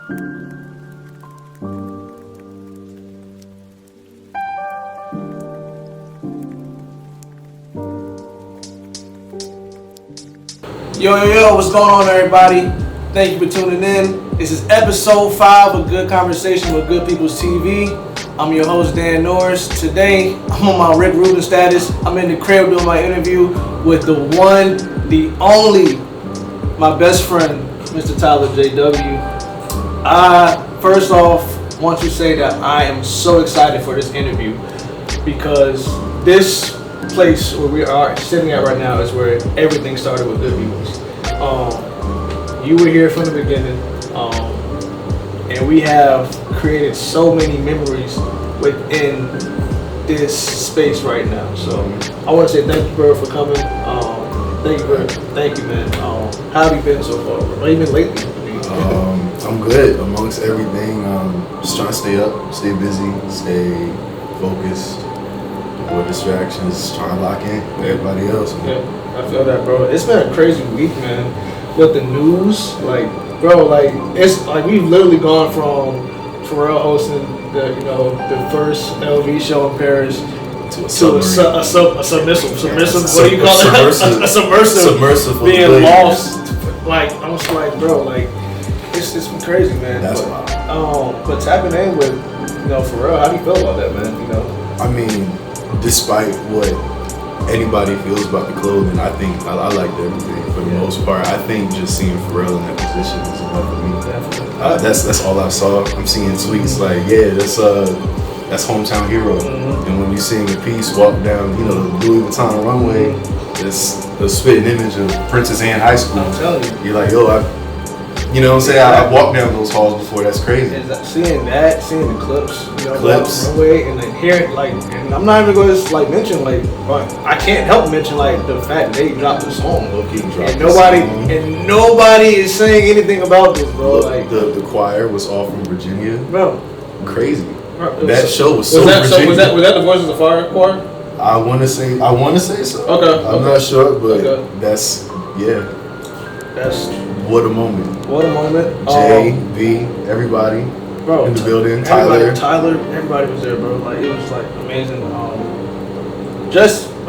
Yo, what's going on, everybody? Thank you for tuning in. This is episode 5 of Good Conversation with Good People's TV. I'm your host, Dan Norris. Today, I'm on my Rick Rubin status. I'm in the crib doing my interview with the one, the only, my best friend, Mr. Tylerjw. I, first off, want to say that I am so excited for this interview because this place where we are sitting at right now is where everything started with Good People's. You were here from the beginning, and we have created so many memories within this space right now. So I want to say thank you, bro, for coming. Thank you, man. How have you been so far, bro? How you been lately? I'm good amongst everything. Just trying to stay up, stay busy, stay focused. Avoid distractions, trying to lock in with everybody else, man. Yeah, I feel that, bro. It's been a crazy week, man. With the news, it's like we've literally gone from Pharrell hosting the first LV show in Paris to a submissive. What do you call it? A submersive being lost. Like I'm just like, bro, like it's been crazy, man. That's wild. But tapping in with Pharrell, how do you feel about that, man? I mean, despite what anybody feels about the clothing, I think I liked everything for the most part. I think just seeing Pharrell in that position is enough for me. Definitely. That's all I saw. I'm seeing tweets like, yeah, that's hometown hero. Mm-hmm. And when you see him in peace walk down, the Louis Vuitton runway, it's a spitting image of Princess Anne High School. I'm telling you. You're like, yo, I walked down those halls before. That's crazy. Seeing the clips, runway, and then hearing and I'm not even going to mention I can't help mention the fact they dropped the song, and nobody is saying anything about this, bro. The choir was all from Virginia, bro. Crazy. Bro, that show was so Virginia. Virginia. Was that the Voices of Fire choir? I want to say so. Okay. I'm not sure, but that's what a moment. What a moment. J, B, everybody, bro, in the building. Tyler, everybody was there, bro. It was amazing. I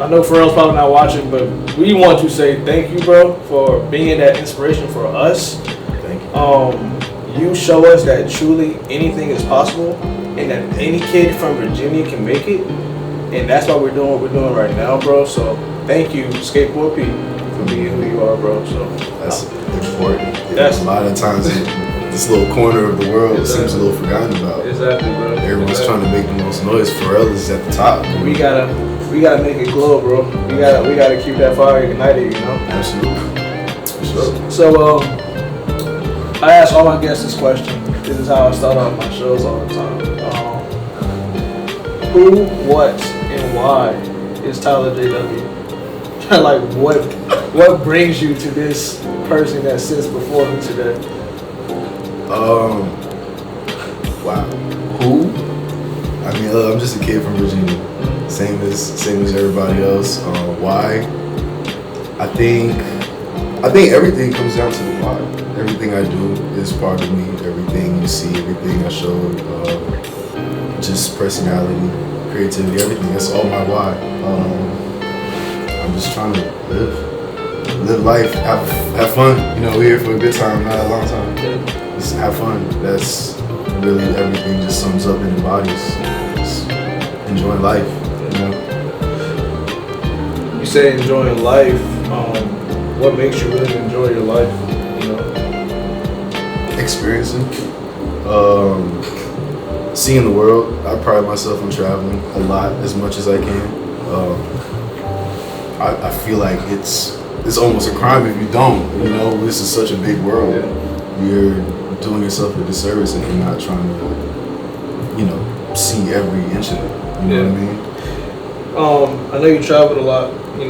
know Pharrell's probably not watching, but we want to say thank you, bro, for being that inspiration for us. Thank you. You show us that truly anything is possible, and that any kid from Virginia can make it, and that's why we're doing what we're doing right now, bro. So thank you, Skateboard Pete, for being who you are, bro. So that's important. A lot of times this little corner of the world seems a little forgotten about. Exactly, bro. Everyone's trying to make the most noise. Pharrell is at the top. We gotta make it glow, bro. We gotta keep that fire ignited, Absolutely. For sure. So I ask all my guests this question. This is how I start off my shows all the time. Who, what, and why is Tylerjw? What brings you to this person that sits before me today? Wow. Who? I mean, I'm just a kid from Virginia. Same as everybody else. Why? I think everything comes down to the why. Everything I do is part of me. Everything you see, everything I show, just personality, creativity, everything. That's all my why. I'm just trying to live life, have fun. We're here for a good time, not a long time. Just have fun. That's really everything. Just sums up and embodies. Just enjoying life. You say enjoying life. What makes you really enjoy your life? Experiencing, seeing the world. I pride myself on traveling a lot, as much as I can. I feel like it's almost a crime if you don't. This is such a big world. Yeah. You're doing yourself a disservice if you're not trying to, see every inch of it. You know what I mean? I know you traveled a lot. You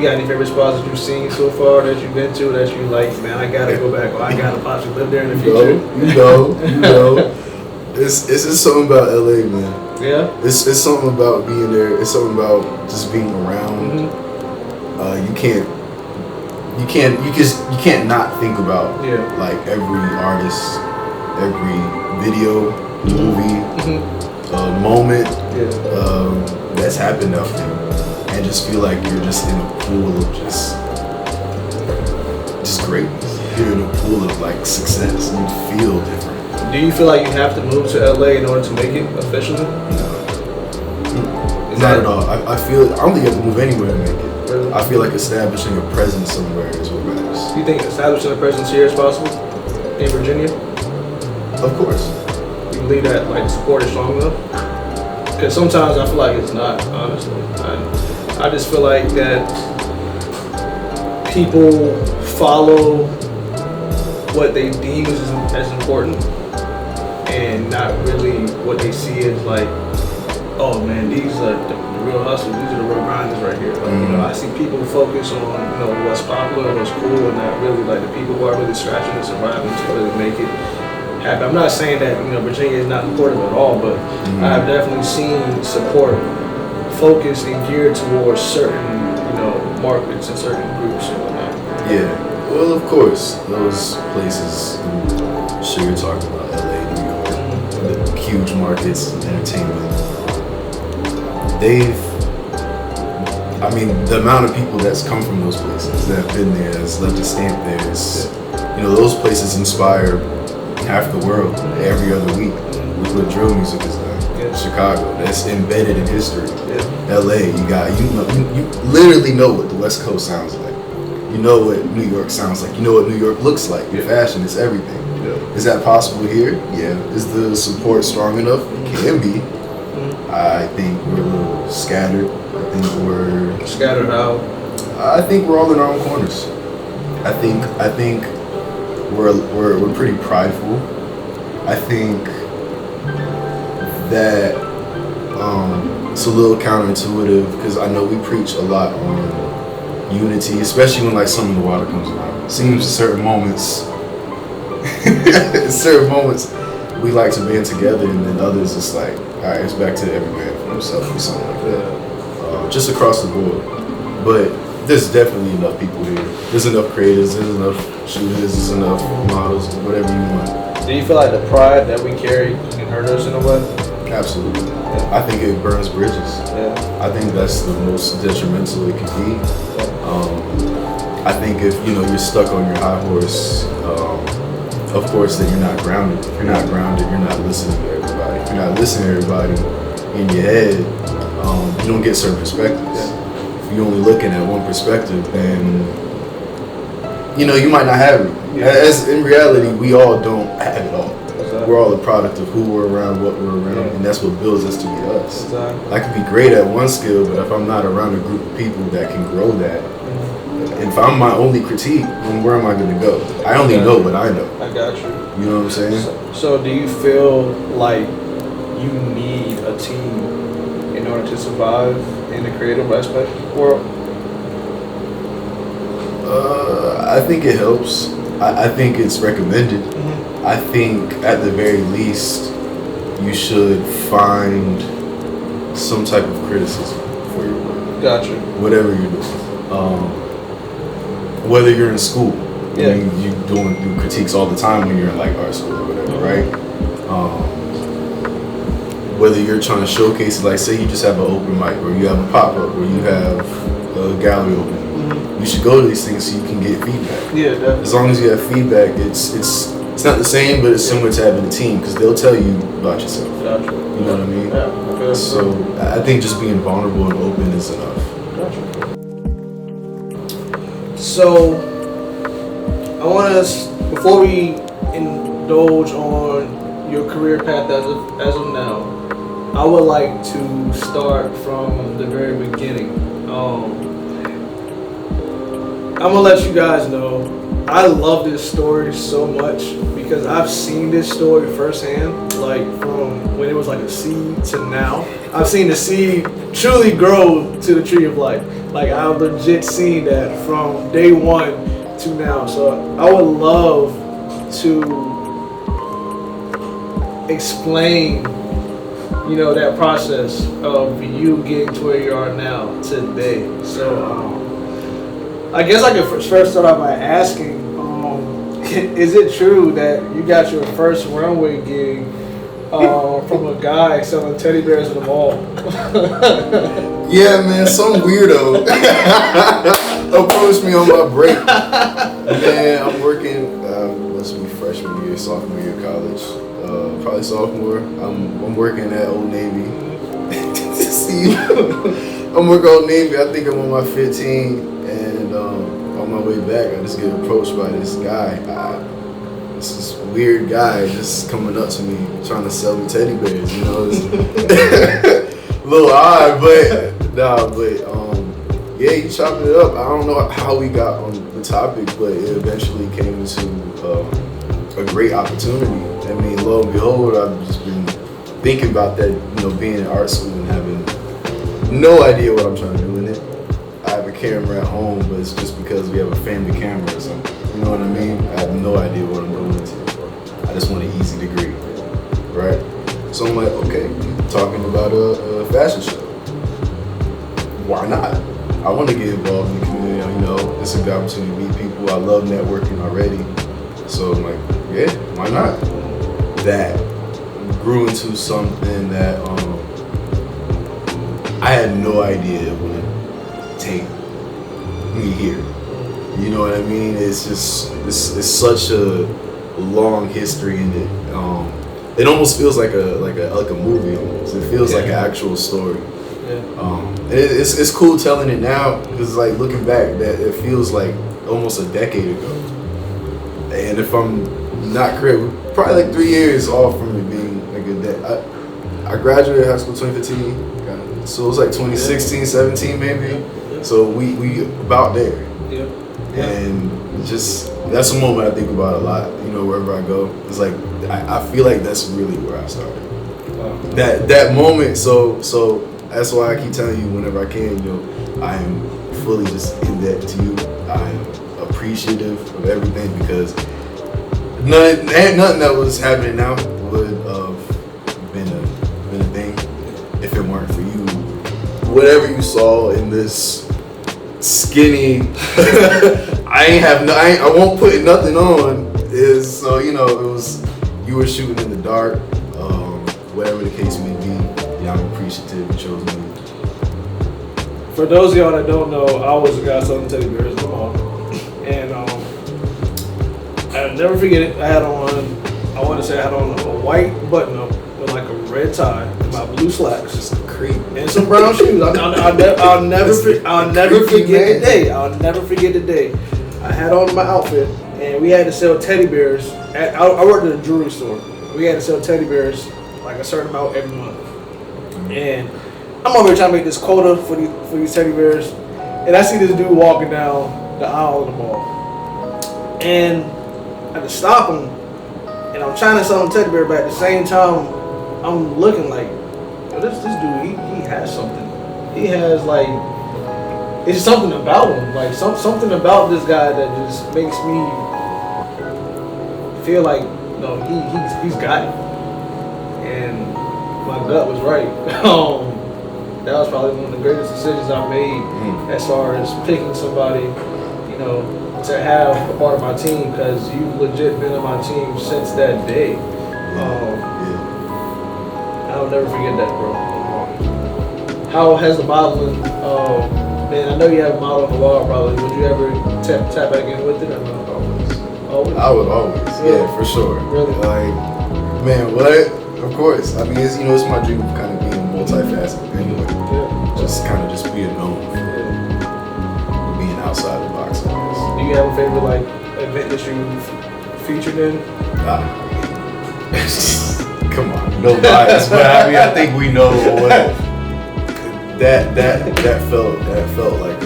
got any favorite spots that you've seen so far that you've been to that you like? Man, I gotta go back, or I gotta possibly live there in the future. You know. It's just something about LA, man. Yeah. It's something about being there. It's something about just being around. Mm-hmm. You can't you can't not think about like every artist, every video, movie, moment that's happened out there, and just feel like you're just in a pool of just greatness. You're in a pool of like success. You feel different. Do you feel like you have to move to LA in order to make it officially? No. Not at all. I don't think you have to move anywhere to make it. Really? I feel like establishing a presence somewhere is what matters. You think establishing a presence here is possible in Virginia? Of course. You believe that like support is strong enough? Because sometimes I feel like it's not, honestly. I just feel like that people follow what they deem as important and not really what they see as like, oh man, these are the real hustlers, these are the real grinders right here. Like, you know, I see people focus on, you know, what's popular, what's cool, and not really like the people who are really scratching and surviving to really make it happen. I'm not saying that, you know, Virginia is not important at all, but I've definitely seen support focused and geared towards certain, you know, markets and certain groups and whatnot. Yeah. Well, of course, those places, I'm sure you're talking about LA, New York, the huge markets, entertainment. The amount of people that's come from those places that have been there, has left a stamp there is, you know, those places inspire half the world every other week with what drill music is done. Chicago, that's embedded in history. LA, you literally know what the West Coast sounds like. You know what New York sounds like. You know what New York looks like. Your fashion is everything. Is that possible here? Yeah. Is the support strong enough? It can be. I think we're a little scattered. I think we're scattered how? I think we're all in our own corners. I think we're pretty prideful. I think that it's a little counterintuitive because I know we preach a lot on unity, especially when like some of the water comes around. It seems certain moments we like to band together, and then others it's like, all right, it's back to every man for himself or something like that. Just across the board. But there's definitely enough people here. There's enough creators, there's enough shooters, there's enough models, whatever you want. Do you feel like the pride that we carry can hurt us in a way? Absolutely. I think it burns bridges. I think that's the most detrimental it can be. I think if you're stuck on your high horse, of course then you're not grounded. If you're not grounded, you're not listening to everybody. If you're not listening to everybody in your head, you don't get certain perspectives. If you're only looking at one perspective, then you might not have it. As in reality, we all don't have it all. We're all a product of who we're around, what we're around, and that's what builds us to be us. I could be great at one skill, but if I'm not around a group of people that can grow that, if I'm my only critique, then where am I going to go? I only know what I know. I got you. You know what I'm saying? So do you feel like you need a team in order to survive in the creative aspect world? I think it helps. I think it's recommended. I think at the very least you should find some type of criticism for your work. Gotcha. Whatever you're doing. Whether you're in school, you're doing critiques all the time when you're in like art school or whatever, right? Whether you're trying to showcase it, like say you just have an open mic or you have a pop-up or you have a gallery open. You should go to these things so you can get feedback. Yeah, definitely. As long as you have feedback, it's not the same, but it's similar to having a team because they'll tell you about yourself. Gotcha. You know what I mean? Yeah. Okay. So I think just being vulnerable and open is enough. Gotcha. So I want us, before we indulge on your career path as of now, I would like to start from the very beginning. I'm gonna let you guys know, I love this story so much because I've seen this story firsthand, like from when it was like a seed to now. I've seen the seed truly grow to the tree of life. Like I've legit seen that from day one to now. So I would love to explain, that process of you getting to where you are now today. So I guess I could first start off by asking, is it true that you got your first runway gig from a guy selling teddy bears at the mall? Yeah, man, some weirdo approached me on my break. Man, I'm working, must be freshman year, sophomore year of college. Probably sophomore. I'm working at Old Navy. See, I'm working at Old Navy. I think I'm on my 15, and on my way back, I just get approached by this guy. This weird guy just coming up to me trying to sell me teddy bears. You know, it's a little odd, but yeah, he chopped it up. I don't know how we got on the topic, but it eventually came into a great opportunity. I mean, lo and behold, I've just been thinking about that, you know, being in art school and having no idea what I'm trying to do in it. I have a camera at home, but it's just because we have a family camera or something. You know what I mean? I have no idea what I'm going into. I just want an easy degree, right? So I'm like, okay, talking about a fashion show. Why not? I want to get involved in the community. You know, it's a good opportunity to meet people. I love networking already. So I'm like, yeah, why not? That grew into something that I had no idea it would take me here. You know what I mean? It's just it's such a long history in it. It almost feels like a movie. Almost. It feels like an actual story. Yeah. It's cool telling it now because like looking back, that it feels like almost a decade ago. And if I'm not correct, we're probably like 3 years off from it being like a day. I graduated high school 2015, so it was like 2016, 17 maybe. So we about there. Yeah. And just that's a moment I think about a lot. You know, wherever I go, it's like I feel like that's really where I started. Wow. That moment. So that's why I keep telling you whenever I can. You know, I am fully just in debt to you. I am appreciative of everything because nothing that was happening now would have been a thing if it weren't for you. Whatever you saw in this skinny, I won't put nothing on. Is so you know it was you were shooting in the dark, whatever the case may be. Yeah, I'm appreciative you chose me. For those of y'all that don't know, I was a guy selling teddy bears at the mall, and I'll never forget it. I had on a white button-up with like a red tie and my blue slacks, just creep, and some brown shoes. I'll never forget the day. I'll never forget the day. I had on my outfit, and we had to sell teddy bears. I worked at a jewelry store. We had to sell teddy bears like a certain amount every month, and I'm over here trying to make this quota for these teddy bears, and I see this dude walking down the aisle of the mall, and I had to stop him, and I'm trying to sell him teddy bear, but at the same time, I'm looking like, yo, this dude, he has something. He has like, it's something about him, like something about this guy that just makes me feel like, no, he's got it, and my gut was right. That was probably one of the greatest decisions I made as far as picking somebody, you know, to have a part of my team because you've legit been on my team since that day. I'll never forget that, bro. How has the modeling, man, I know you have a model on the wall probably. Would you ever tap back in with it or not? Always? I would always, yeah, for sure. Really? Like, man, what? Of course. I mean, it's my dream of kind of being multifaceted anyway. Yeah. Just being known for being outside the box, I guess. Do you have a favorite like event that you featured in? Come on, no bias, but I mean, I think we know what that felt like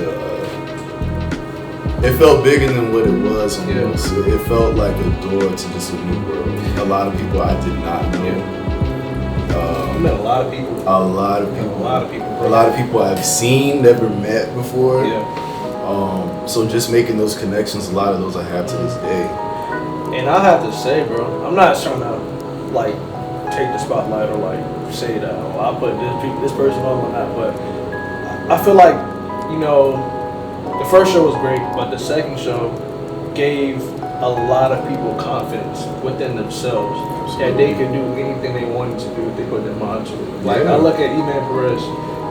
it felt bigger than what it was almost. Yeah. It felt like a door to just a new world. A lot of people I did not know. Yeah. You met a lot of people. A lot of people I've seen, never met before. Yeah. So just making those connections, a lot of those I have to this day. And I have to say, bro, I'm not trying to like take the spotlight or like say that I put this person on or not, but I feel like, you know, the first show was great, but the second show gave a lot of people confidence within themselves that they could do anything they wanted to do if they put their mind to it. Like, I look at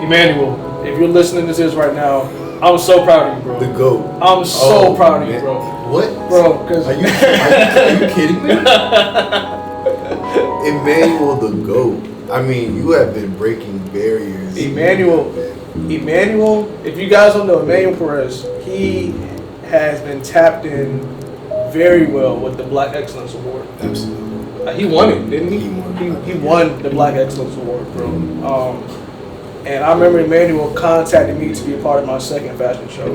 Emmanuel, if you're listening to this right now, I'm so proud of you, bro. The GOAT. I'm so proud of you, bro. What? Bro, because... Are you kidding me? Emmanuel the GOAT. I mean, you have been breaking barriers. Emmanuel, if you guys don't know, Emmanuel Perez, he has been tapped in very well with the Black Excellence Award. Absolutely. He won it, didn't he? He won the Black Excellence Award, bro. And I remember Emmanuel contacted me to be a part of my second fashion show.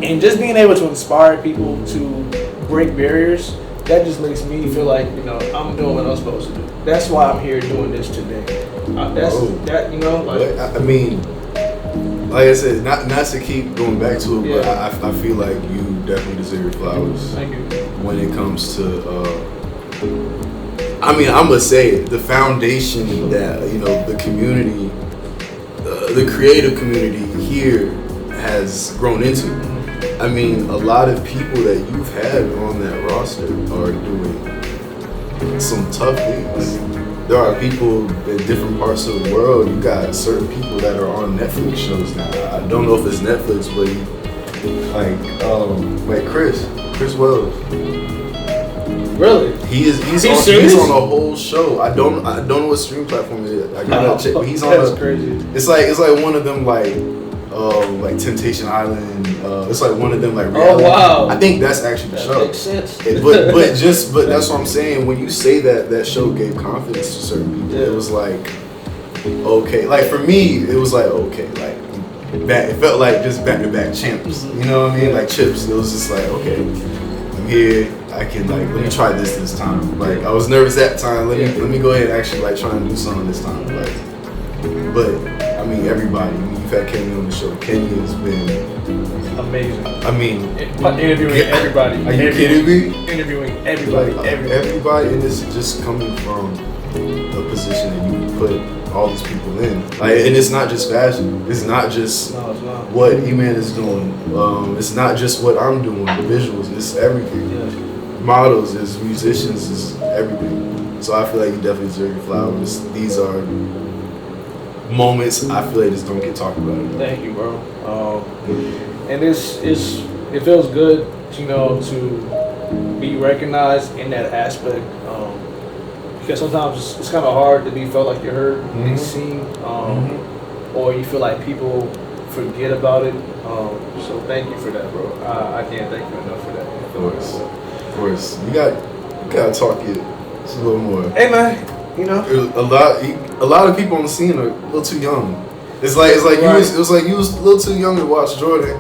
And just being able to inspire people to break barriers, that just makes me feel like, you know, I'm doing what I'm supposed to do. That's why I'm here doing this today. I mean, like I said, not to keep going back to it, but I feel like you definitely deserve your flowers. Thank you. When it comes to, I mean, I'm gonna say it, the foundation that, you know, the community, the creative community here has grown into. I mean, a lot of people that you've had on that roster are doing some tough things. There are people in different parts of the world. You got certain people that are on Netflix shows now. I don't know if it's Netflix, but like Chris Wells. Really? He's on a whole show. I don't know what stream platform it is. I gotta check. But he's on. That's crazy. It's like one of them like Temptation Island. It's like one of them like reality. Oh wow! I think that's actually the show. Makes sense. But that's what I'm saying. When you say that show gave confidence to certain people, it was like okay. Like for me, it was like okay. Like it felt like just back to back champs. You know what I mean? Like chips. It was just like okay, I'm here. I can like let me try this time. Like I was nervous that time. Let me go ahead and actually like try and do something this time. Like, but I mean everybody. I mean, you've had Kenny on the show. Kenny has been amazing. I mean, interviewing everybody. Are you kidding me? Interviewing everybody. Everybody, and this is just coming from the position that you put all these people in. Like, and it's not just fashion. It's not just what E-Man is doing. It's not just what I'm doing. The visuals. It's everything. Yeah. Models, is musicians, is everything. So I feel like you definitely deserve your flowers. These are moments I feel like just don't get talked about enough. Thank you, bro. And it feels good, you know, to be recognized in that aspect. Because sometimes it's kind of hard to be felt like you're heard and seen, or you feel like people forget about it. So thank you for that, bro. I can't thank you enough for that. Of course. You gotta talk it just a little more. Hey man, you know, a lot of people on the scene are a little too young. It was like you was a little too young to watch Jordan.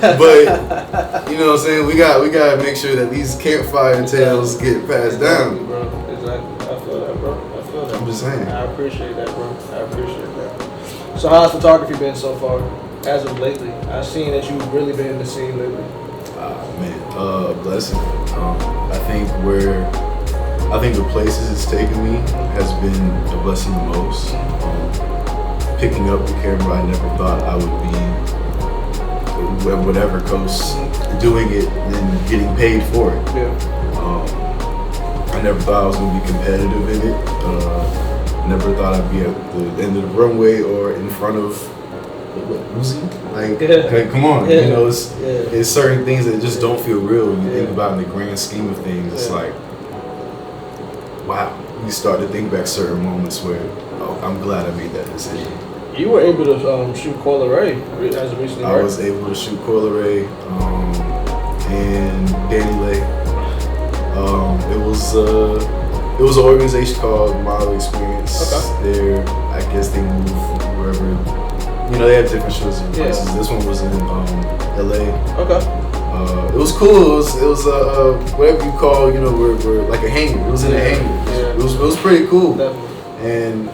But you know what I'm saying, we gotta make sure that these campfire tales get passed down. Bro. Exactly. I feel that, bro. I'm just saying. I appreciate that, bro. I appreciate that. So how's photography been so far? As of lately, I've seen that you've really been in the scene lately. A blessing. I think the places it's taken me has been a blessing the most. Picking up the camera, I never thought I would be at whatever coast doing it and getting paid for it. Yeah. I never thought I was going to be competitive in it. Never thought I'd be at the end of the runway or in front of Uzi. Like, come on, you know, it's certain things that just don't feel real when you think about in the grand scheme of things. It's like, wow, you start to think back certain moments where, I'm glad I made that decision. You were able to shoot Coyle Ray as of recently, right? I was able to shoot Coyle Ray and Danny Lay. It was an organization called Model Experience. Okay. I guess they move wherever. You know, they have different shows in places. This one was in LA. Okay. It was cool. It was whatever you call, you know, we're like a hangar. It was in a hangar. Yeah. It was pretty cool. Definitely. And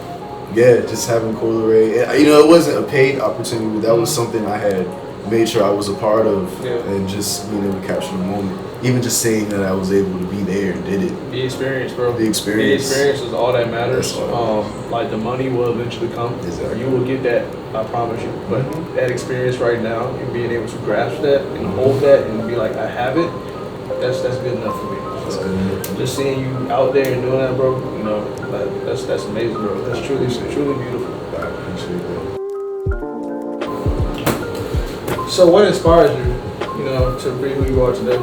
just having Coyle Ray. You know, it wasn't a paid opportunity, but that was something I had made sure I was a part of, and just being able to capture the moment. Even just saying that I was able to be there and did it. The experience, bro. The experience. The experience is all that matters. Like the money will eventually come. Exactly. You will get that I promise you. But that experience right now and being able to grasp that and hold that and be like, I have it, that's good enough for me. That's So, good enough. just seeing you out there and doing that, bro, you know, that's amazing, bro. That's truly beautiful. I appreciate that. So what inspires you, you know, to be who you are today?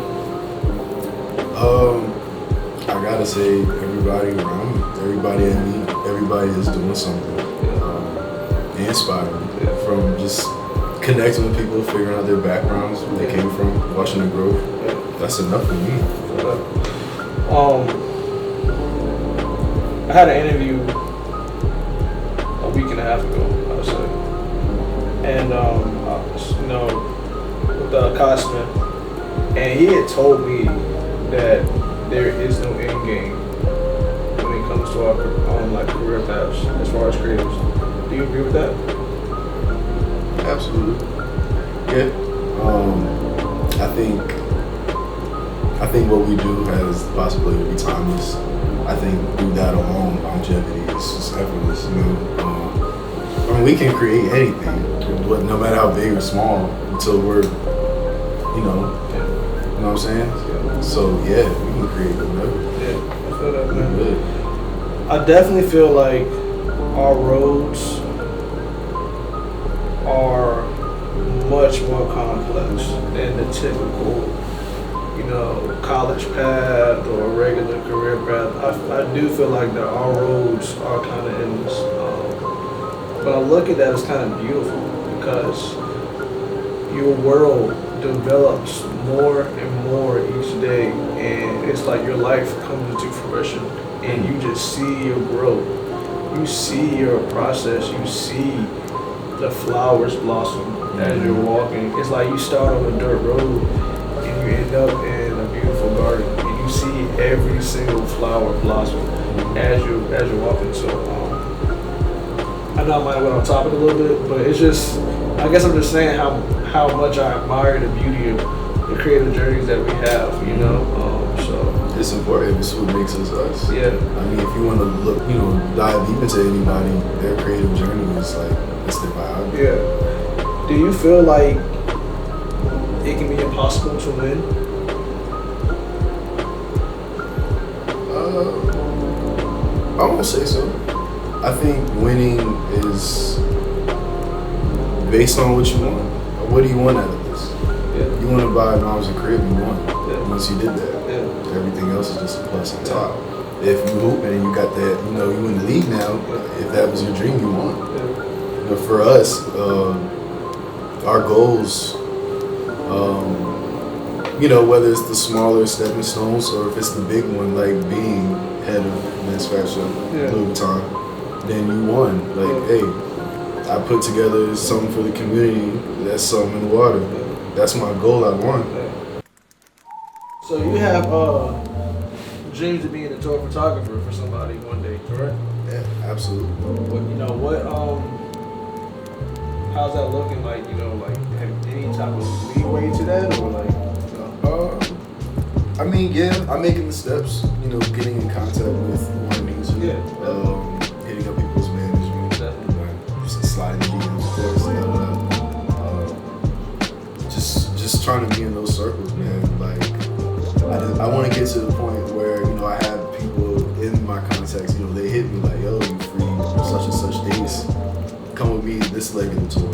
I gotta say, everybody around me, everybody I meet, everybody is doing something. They inspire me. From just connecting with people, figuring out their backgrounds, where they came from, watching their growth. That's enough for me. I had an interview a week and a half ago, I would say, and you know, with Cosman, and he had told me that there is no end game when it comes to our like career paths as far as creatives. Do you agree with that? Absolutely. Yeah. I think what we do has the possibility to be timeless. I think through that alone, longevity is just effortless. You know, I mean, we can create anything, but no matter how big or small, until we're, you know what I'm saying? So yeah, we can create whatever. Yeah, I feel that, man. Good. I definitely feel like our roads are much more complex than the typical, you know, college path or regular career path. I do feel like that our roads are kind of endless. But I look at that as kind of beautiful because your world develops more and more each day, and it's like your life comes into fruition, and you just see your growth. You see your process. You see the flowers blossom as you're walking. It's like you start on a dirt road and you end up in a beautiful garden, and you see every single flower blossom as you're walking. So I know I might have went on topic a little bit, but it's just, I guess I'm just saying how much I admire the beauty of the creative journeys that we have, you know. So it's important. It's what makes us us. Yeah. I mean, if you want to look, you know, dive deep into anybody, their creative journey is like, that's their biography. Yeah. Do you feel like it can be impossible to win? I won't say so. I think winning is based on what you want. What do you want out of this? Yeah. You want to buy moms a crib, you won. Yeah. Once you did that, everything else is just a plus on top. If you hoop and you got that, you know, you in the league now, if that was your dream, you won. You know, for us, our goals, you know, whether it's the smaller stepping stones or if it's the big one, like being head of men's fashion, Louis Vuitton, then you won. Like, hey, I put together something for the community. That's something in the water. That's my goal. I won. So you have dreams of being a tour photographer for somebody one day, correct? Yeah, absolutely. What, you know, what how's that looking like? You know, like have any type of leeway to that, or like, you know? I mean, yeah, I'm making the steps. You know, getting in contact with one needs to. Hitting up people's management. Definitely. Just sliding the DMs, of course. Just trying to be in those circles, man. Like, I want to get to the point where, you know, I have people in my contacts. You know, they hit me like, yo, you free such and such days. Come with me this leg of the tour.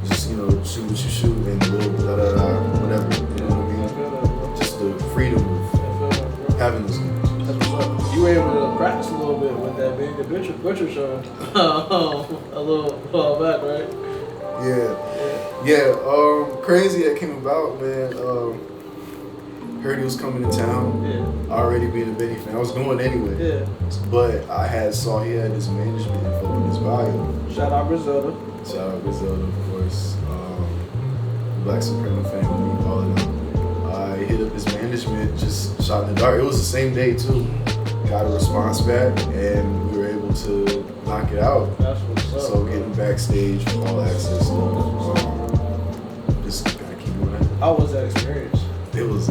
Just, you know, shoot what you shoot and we'll whatever. You know what I mean? Just the freedom of having this. You were able to practice a little bit with that being the Butcher show a little while back, right? Yeah. Crazy that came about, man. Heard he was coming to town. Already being a Benny fan, I was going anyway. But I saw he had his management info in his bio. Shout out Griselda. Shout out Griselda, of course. Black Supreme family, all of them. I hit up his management, just shot in the dark. It was the same day too. Got a response back, and we were able to knock it out. That's what's up. So getting backstage, all access stuff. Just gotta keep doing that. How was that experience? It was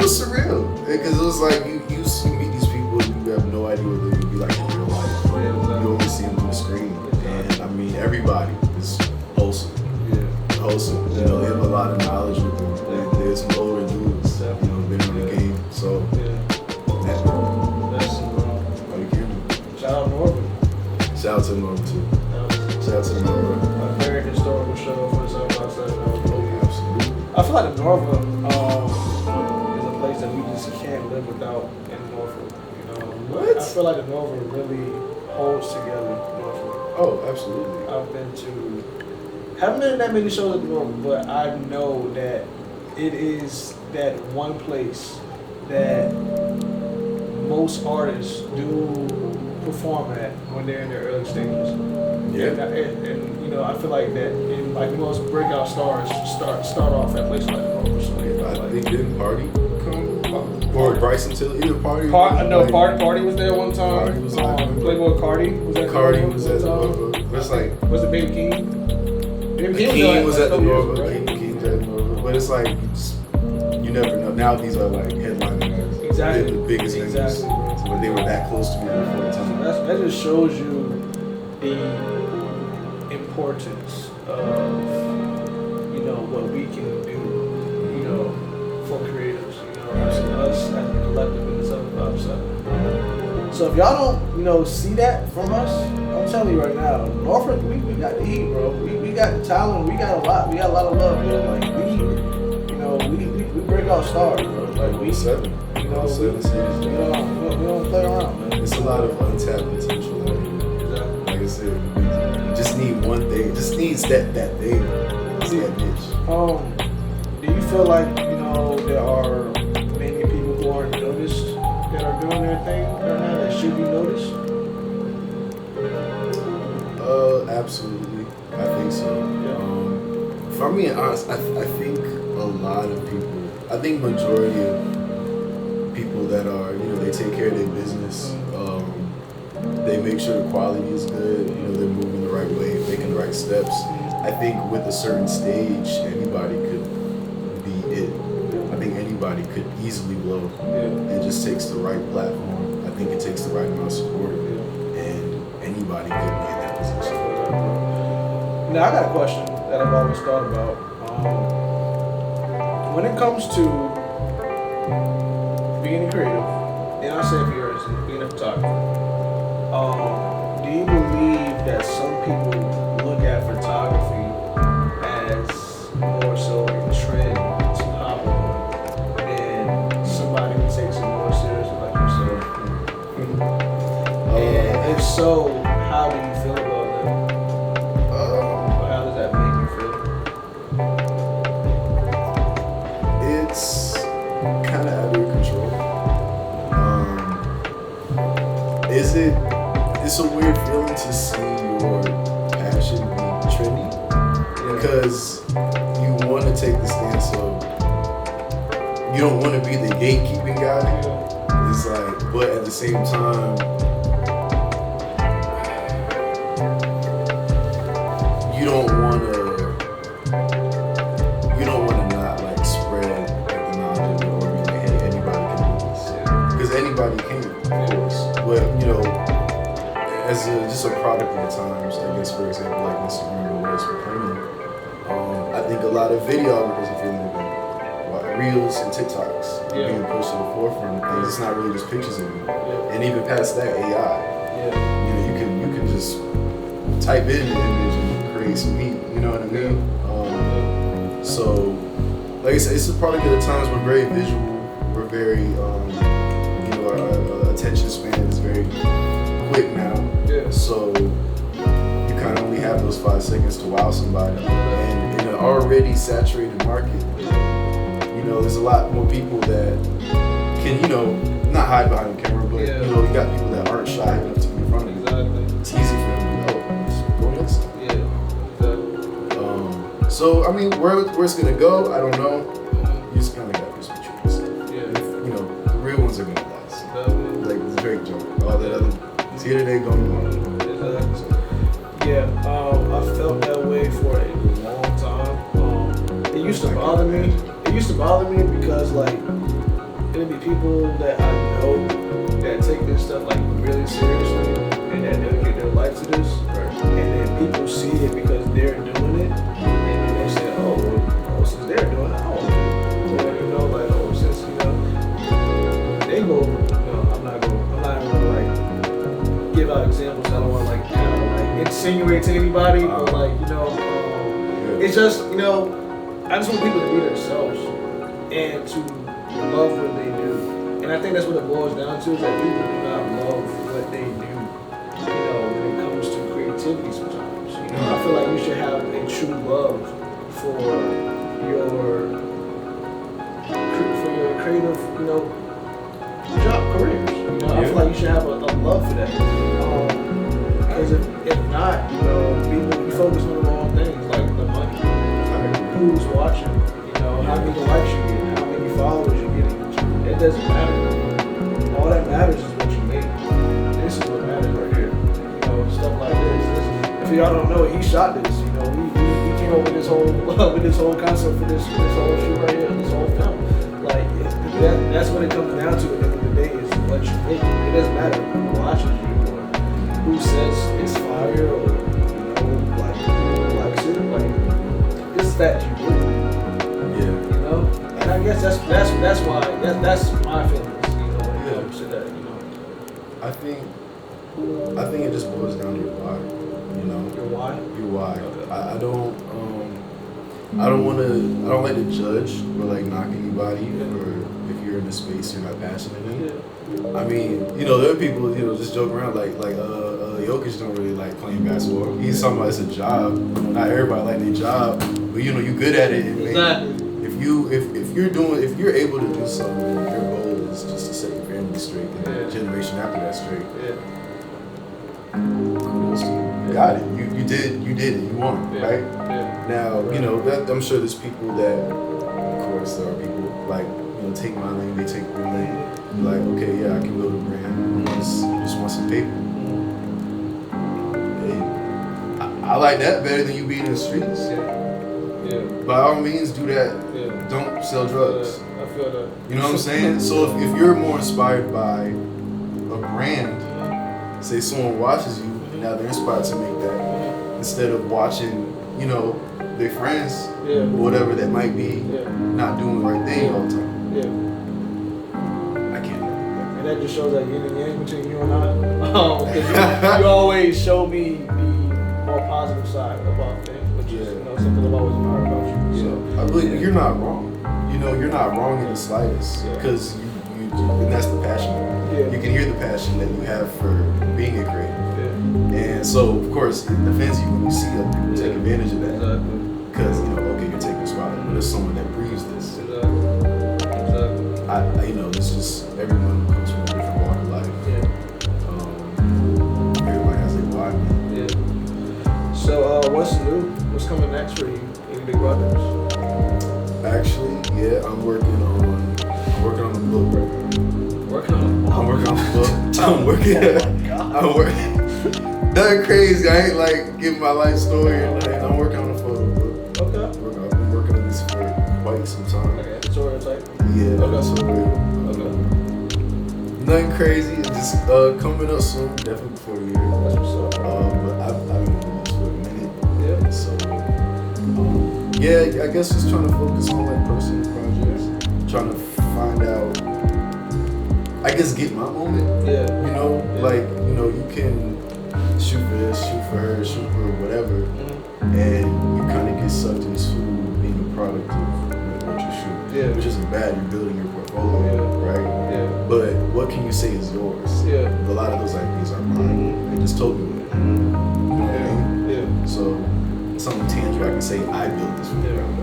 surreal because it was like you meet these people and you have no idea what they're gonna be like in real life. You only see them through the screen, and I mean wholesome. You know, they have a lot of knowledge with them. There's some older dudes, you know, been in the game. So, That's oh, you can. shout out Norwood. Shout out to Norwood too. Shout out to Norwood. A very historical show for the South by Southern. Absolutely. I feel like the Norwood is a place that we just can't live without in Norfolk. You know, What? I feel like the Norwood really holds together Norfolk. Oh, absolutely. I've been to, haven't been in that many shows at the Norwood, but I know that it is that one place that most artists do perform at when they're in their early stages. Yeah. And you know, I feel like that in like most breakout stars start off at places like the Norwood. So, you know, I like, think didn't Party come? Or Bryson Tiller, either Party. Party was there one time. Party was like, Playboy Cardi was at Cardi the was at the Norwood. It's like Was it Baby King? Baby King was at the Norwood. right? King was at the Norwood. But it's like you never know. Now these are like headlining acts. Exactly. They're the biggest Exactly. names. But they were that close to me before the time. That just shows you the importance of, you know, what we can do, you know, for creatives, you know, us as a collective in the 757. So if y'all don't, you know, see that from us, I'm telling you right now, Norfolk, we got the heat, bro. We got the talent, we got a lot of love, man. Like we break out stars, bro. Like we You know, we don't play around, man. it's a lot of untapped potential out here. Exactly. Like I said, you just need one thing. Just needs that thing. It's that niche. Do you feel like, you know, there are many people who aren't noticed that are doing their thing right now that should be noticed? Absolutely. I think so. Yeah. If I'm being honest, I think a lot of people, I think majority of people that are, you know, they take care of their business, they make sure the quality is good, you know, they're moving the right way, making the right steps. I think with a certain stage, anybody could be it. I think anybody could easily blow. It just takes the right platform. I think it takes the right amount of support, and anybody could be in that position. Now, I got a question that I've always thought about. When it comes to being creative, and I say for yours, being a photographer, do you believe that some people look at photography as more so a trend to hop on than somebody who takes it more seriously like yourself? And if so, how do you feel about that? Or how does that make you feel? It's kind of out of your control. It's a weird feeling to see your passion be trendy because you want to take the stance of you don't want to be the gatekeeping guy. It's like, but at the same time, you don't want to not like spread like the knowledge or be like, hey, anybody can do this because anybody can, of course. But you know, as just a product of the times, I guess for example, like Instagram or where it's proclaiming, I think a lot of videographers are feeling like Reels and TikToks being pushed to the forefront of things. It's not really just pictures anymore. And even past that, AI. You know, you can just type in an image and create some heat. You know what I mean? So, like I said, it's a product of the times. We're very visual. We're very, you know, our attention span is very quick now. So you kind of only have those 5 seconds to wow somebody. And in an already saturated market, you know, there's a lot more people that can, you know, not hide behind the camera, but you know, you got people that aren't shy enough to be in front of you. It's easy for them to be, oh, just go next. So I mean, where it's gonna go, I don't know. You just kind of got to just be true to yourself. You know, the real ones are gonna last. Like the Drake joke, all that other. It's here today, going tomorrow. I felt that way for a long time. It used to bother me. It used to bother me because like there'd be people that I know that take this stuff like really seriously and that dedicate their life to this. And then people see it because they're doing it, and then they say, "Oh, examples. I don't want to like kind of like insinuate to anybody, but like it's just I just want people to be themselves and to love what they do. And I think that's what it boils down to is that people do not love what they do. When it comes to creativity, sometimes I feel like you should have a true love for your creative job careers. I feel like you should have a love for that. Because if not, people you focus on the wrong things like the money, who's watching, how many likes you get, how many followers you get. It doesn't matter. All that matters is what you make. This is what matters right here. Stuff like this. If y'all don't know, he shot this. We came up with this whole concept for this whole shoot right here, this whole film. Like that's what it comes down to at the end of the day is what you make. It doesn't matter who watches you or who says it's fire or like who likes it. Like it's that you do. Yeah. And I guess that's why that's my feelings. When it comes to that. I think it just boils down to your why. Your why. Your why. Okay. I don't like to judge or like knock anybody or if you're in a space you're not passionate in. I mean, there are people, just joke around like Jokic don't really like playing basketball. He's talking about it's a job. Not everybody like their job, but you're good at it. And if you're able to do something, your goal is just to set your family straight and the generation after that straight. Kudos to you. Got it. You did it. You won, right? Now, I'm sure there's people that, of course, there are people like, take my lane, they take your lane. Like, okay, yeah, I can build a brand. Just want some paper. Hey, I like that better than you being in the streets. By all means, do that. Don't sell drugs. I feel that. You know what I'm saying? So if you're more inspired by a brand, say someone watches you, and now they're inspired to make that, instead of watching, their friends, or whatever that might be, not doing the right thing all the time. I can't. And that just shows that yin and yang between you and I. Because you always show me the more positive side about things, which is something I've always admired about you. So I believe you're not wrong. You're not wrong in the slightest, because and that's the passion. You can hear the passion that you have for being a creative. And so, of course, it offends you when you see other people take advantage of that. Because, okay, you're taking a spotlight, but there's someone that breathes this. It's just everyone comes from a different walk of life. Everybody has their why. So, what's new? What's coming next for you? Any big projects? Actually, I'm working on the book right now. I'm working on the book. I'm working. Nothing crazy. I ain't like giving my life story or nothing. I'm working on a photo book. Okay. I've been working on this for quite some time. Like editorial type? Yeah. Okay. So nothing crazy. It's just coming up soon. Definitely before the year. That's what's up. But I've been doing this for a minute. Yeah. So I guess just trying to focus on like personal projects. Trying to find out. I guess get my moment. You can shoot for this, shoot for her, shoot for whatever, and you kind of get sucked into being a product of what you shoot, which isn't bad. You're building your portfolio, right? But what can you say is yours? A lot of those ideas are mine. They just told me that. You know what I mean? So something tangible I can say I built this from the ground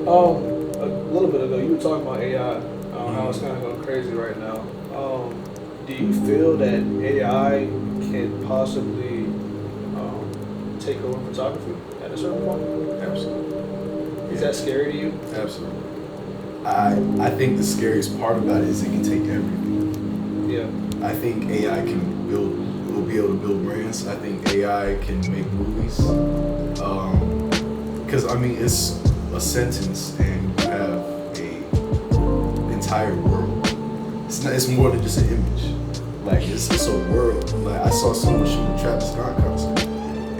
up. A little bit ago, you were talking about AI. How it's kind of going crazy right now. Do you feel that AI can possibly take over photography at a certain point? Absolutely. Is that scary to you? Absolutely. I think the scariest part about it is it can take everything. I think AI will be able to build brands. I think AI can make movies. Because it's a sentence and you have entire world. It's more than just an image. Like it's a world. Like I saw someone shoot a Travis Scott concert,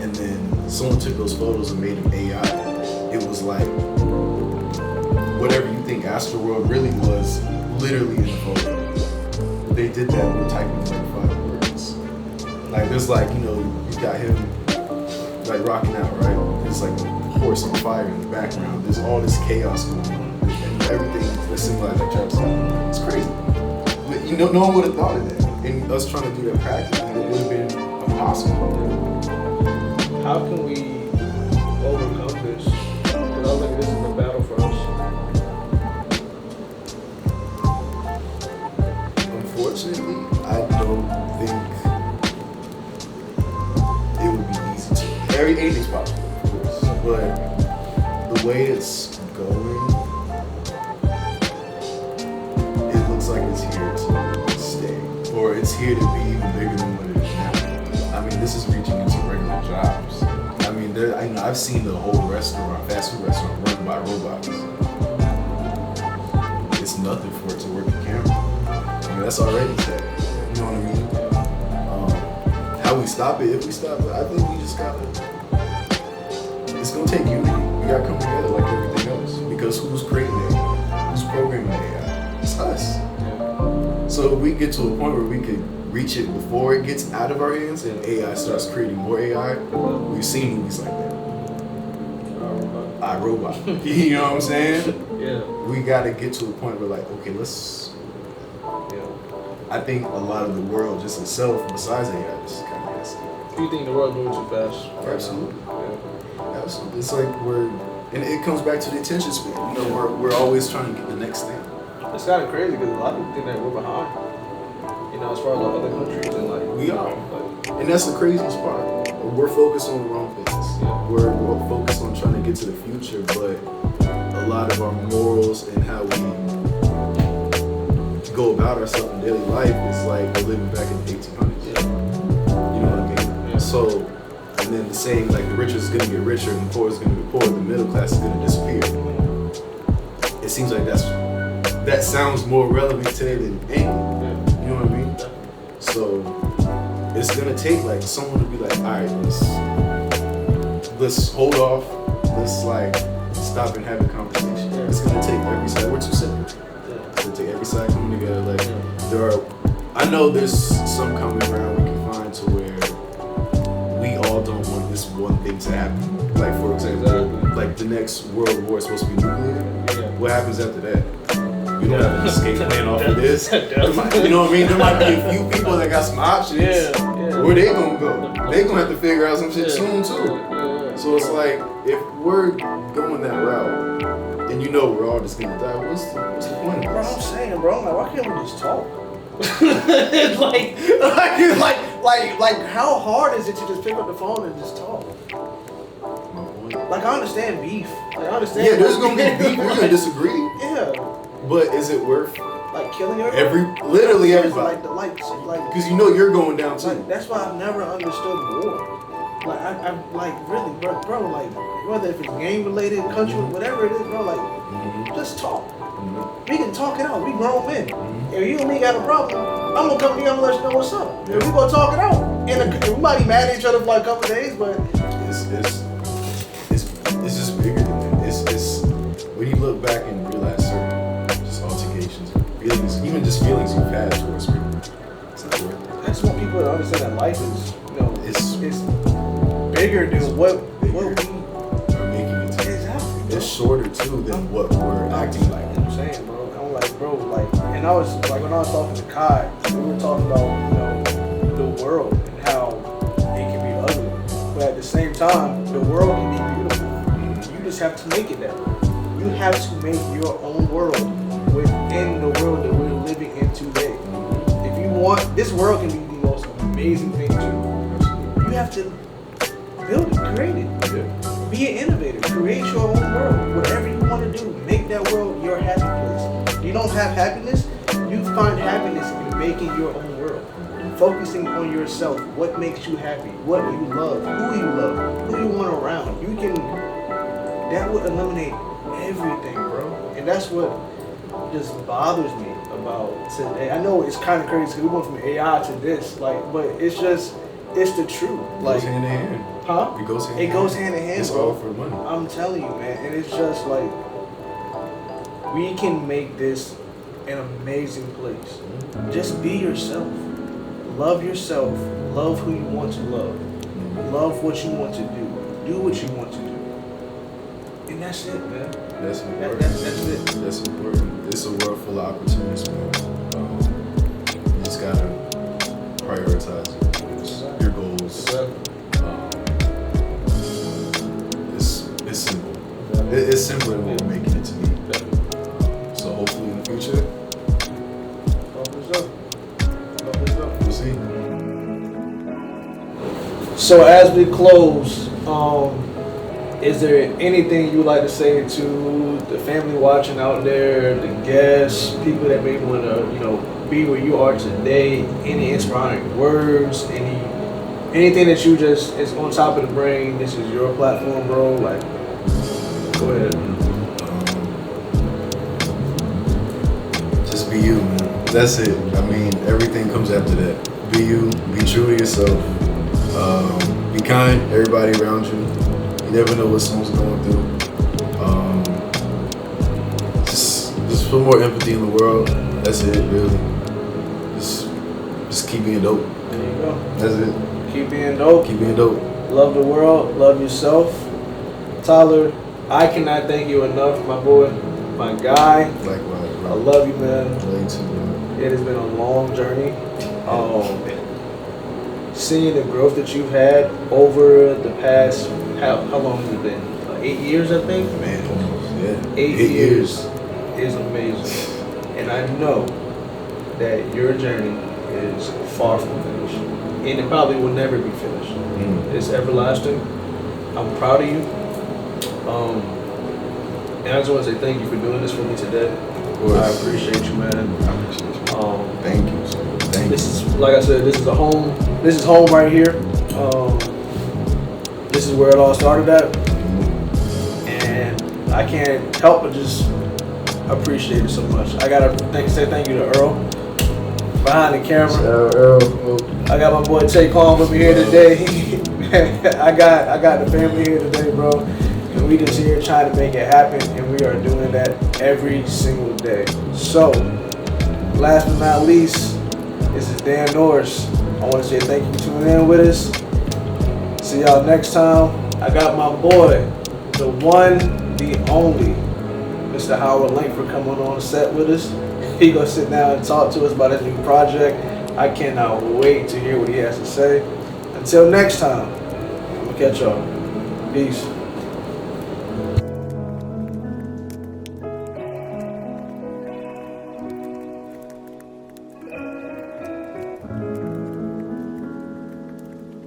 and then someone took those photos and made them AI. It was like whatever you think Astroworld really was, literally in the photo. They did that with typing like 5 words. Like there's like, you know, you got him like rocking out, right? There's like a horse on fire in the background. There's all this chaos going on. And everything that symbolizes like Travis Scott. It's crazy. But, you know, no one would have thought of that. And us trying to do that practically, it would have been impossible. How can we overcome this? Because I was like, this is a battle for us. Unfortunately, I don't think it would be easy to. Anything's possible, of course. But the way it's going, it looks like it's here to stay. Or it's here to be even bigger than what it is now. I mean, this is reaching into regular jobs. I mean, I've seen the whole restaurant, fast food restaurant, run by robots. It's nothing for it to work the camera. I mean, that's already tech. You know what I mean? How we stop it, if we stop it, I think we just gotta. It's gonna take unity. We gotta come together like everything else. Because who's creating AI? Who's programming AI? It's us. So if we get to a point where we could reach it before it gets out of our hands and AI starts creating more AI, we've seen movies like that. iRobot. You know what I'm saying? Yeah. We gotta get to a point where like, okay, let's. I think a lot of the world just itself, besides AI, is kind of nasty. Do you think the world's moving too fast? Absolutely. Yeah. Absolutely. It's like and it comes back to the attention span. You know, we're always trying to get the next thing. It's kind of crazy because a lot of people think that we're behind. You know, as far as like other countries and like. We are. And that's the craziest part. We're focused on the wrong things. Yeah. We're focused on trying to get to the future, but a lot of our morals and how we go about ourselves in daily life is like we're living back in the 1800s. Yeah. You know what I mean? Yeah. So, and then the saying like the rich is gonna get richer and the poor is gonna get poor, the middle class is gonna disappear. It seems like that sounds more relevant today than anything. Yeah. You know what I mean? So it's gonna take like someone to be like, all right, let's hold off. Let's like stop and have a conversation. It's gonna take every side. We're too separate. It's gonna take every side coming together. Like I know there's some common ground we can find to where we all don't want this one thing to happen. Like for example, like the next world war is supposed to be nuclear. Yeah. What happens after that? You don't have an escape plan off of this. You know what I mean? There might be a few people that got some options. Yeah. Where they gonna go? They gonna have to figure out some shit soon too. So it's like if we're going that route, and you know we're all just gonna die, what's the point of this? Bro, I'm saying, bro, I'm like, why can't we just talk? It's like, how hard is it to just pick up the phone and just talk? My point. Like, I understand beef. Like, I understand. Yeah, there's gonna be beef. We're gonna disagree. Yeah. But is it worth Like killing everybody? literally everybody? Like the like. Because you know you're going down too. Like, that's why I've never understood war. Like I like really, bro, like whether if it's game related, country, whatever it is, bro, like just talk. We can talk it out. We grown men. If you and me got a problem, I'm gonna come to you. I'm gonna let you know what's up. And we gonna talk it out. And we might be mad at each other for like a couple days, but it's just bigger than that. It's when you look back and realize certain just altercations, feelings, even just feelings you've had towards people. It's not worth it. I just want people to understand that life is, you know, it's bigger than what we are making it to. Exactly. It's shorter too than what we're acting like. You know what I'm saying, bro? I'm like, bro, like, and I was like, when I was talking to Kai, we were talking about, you know, the world and how it can be ugly, but at the same time, the world can be beautiful. You just have to make it that way. You have to make your own world within the world that we're living in today. If you want, this world can be the most amazing thing too. You have to build it, create it. Yeah. Be an innovator. Create your own world. Whatever you want to do, make that world your happy place. If you don't have happiness, you find happiness in making your own world. Focusing on yourself, what makes you happy, what you love, who you want around. That would eliminate everything, bro. And that's what just bothers me about today. I know it's kind of crazy because we went from AI to this, like, but it's the truth. Like, it goes hand in hand. Huh? It goes hand in hand, it's bro. all for money. I'm telling you, man. And it's just like, we can make this an amazing place. Just be yourself. Love yourself. love who you want to love. Love what you want to do. Do what you want to do. And that's it, man. That's important. That's it. That's important. It's a world full of opportunities, man. You just gotta prioritize your goals. It's simple. It's simpler than what we're making it to be. So hopefully in the future, we'll see. So as we close, is there anything you would like to say to the family watching out there, the guests, people that may want to, be where you are today? Any inspiring words? Anything that you just is on top of the brain? This is your platform, bro. Like, go ahead. Just be you, man. That's it. I mean, everything comes after that. Be you. Be true to yourself. Be kind. Everybody around you. You never know what someone's going through. Just put more empathy in the world. That's it, really. Just keep being dope. There you go. That's it. Keep being dope. Keep being dope. Love the world. Love yourself. Tyler, I cannot thank you enough, my boy, my guy. Likewise, bro. I love you, man. Love you too, man. It has been a long journey. Seeing the growth that you've had over the past, how long has it been? 8 years, I think? Man, almost, yeah. 8 years is amazing. And I know that your journey is far from finished. And it probably will never be finished. It's everlasting. I'm proud of you. And I just want to say thank you for doing this for me today. Of course. I appreciate you, man. I appreciate you. Thank you, sir. Thank This you. is, like I said, this is a home. This is home right here. This is where it all started at. And I can't help but just appreciate it so much. I gotta say thank you to Earl behind the camera. Earl. I got my boy Tay Kong with me here today. I got the family here today, bro. And we just here trying to make it happen, and we are doing that every single day. So, last but not least, this is Dan Norris. I want to say thank you for tuning in with us. See y'all next time. I got my boy, the one, the only, Mr. Howard Langford coming on set with us. He gonna sit down and talk to us about his new project. I cannot wait to hear what he has to say. Until next time, I'm gonna catch y'all. Peace.